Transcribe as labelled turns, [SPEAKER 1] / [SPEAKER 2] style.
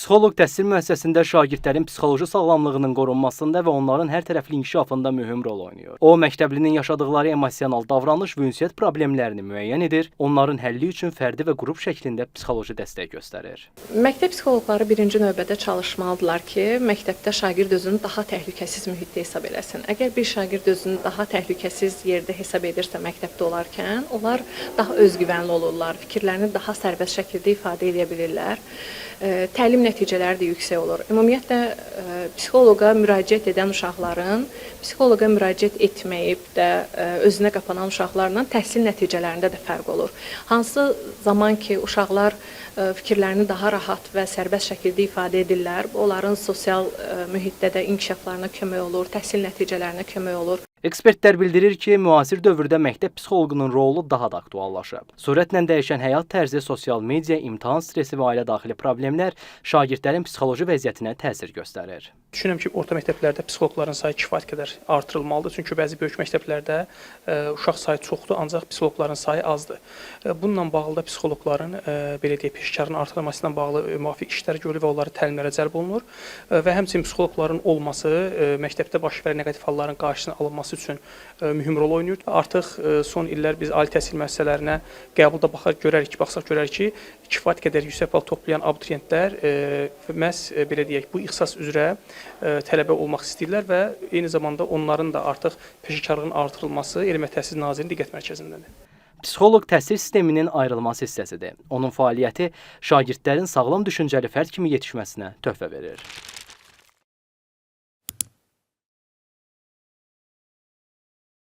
[SPEAKER 1] Psixoloq təhsil müəssisəsində şagirdlərin psixoloji sağlamlığının qorunmasında və onların hər tərəfli inkişafında mühüm rol oynayır. O, məktəblinin yaşadıkları emosional davranış və ünsiyyət problemlərini müəyyən edir, onların həlli üçün fərdi və qrup şəklində psixoloji dəstək göstərir.
[SPEAKER 2] Məktəb psixoloqları birinci növbədə çalışmalıdırlar ki, məktəbdə şagird özünü daha təhlükəsiz mühitdə hesab eləsin. Əgər bir şagird özünü daha təhlükəsiz yerdə hesab edirsə məktəbdə olarkən, onlar daha özgüvənli olurlar, fikirlərini daha sərbəst şəkildə ifadə edə bilirlər. Təlim nəticələri də yüksək olur. Ümumiyyətlə, psixoloqa müraciət edən uşaqların psixoloqa müraciət etməyib də özünə qapanan uşaqlarla təhsil nəticələrində də fərq olur. Hansı zaman ki, uşaqlar fikirlərini daha rahat və sərbəst şəkildə ifadə edirlər, onların sosial mühitdə də inkişaflarına kömək olur, təhsil nəticələrinə kömək olur.
[SPEAKER 1] Ekspertlər bildirir ki, müasir dövrdə məktəb psixoloqunun rolu daha da aktuallaşıb. Sürətlə dəyişən həyat tərzi, sosial media, imtahan stresi və ailə daxili problemlər şagirdlərin psixoloji vəziyyətinə təsir göstərir.
[SPEAKER 3] Düşünürəm ki, orta məktəblərdə psixoloqların sayı kifayət qədər artırılmalıdır. Çünki bəzi böyük məktəblərdə uşaq sayı çoxdur, ancaq psixoloqların sayı azdır. Bununla bağlı da psixoloqların belə deyək, peşəkarlığın artırılması ilə bağlı müvafiq işlər görülür və onları təlimlərə cəlb olunur. Və həmçinin psixoloqların olması məktəbdə baş verən neqativ halların qarşısının alınması üçün mühüm rol oynayır. Artıq son illər biz ali təhsil müəssisələrinə qəbulda baxsaq görərik ki, kifayət qədər yüksək bal toplayan abituriyentlər məhz belə deyək, bu ixtisas üzrə tələbə olmaq istəyirlər və eyni zamanda onların da artıq peşəkarlığın artırılması Elmə Təhsil Nazirliyinin diqqət mərkəzindədir.
[SPEAKER 1] Psixoloq təhsil sisteminin ayrılmaz hissəsidir. Onun fəaliyyəti şagirdlərin sağlam düşüncəli fərd kimi yetişməsinə töhfə verir.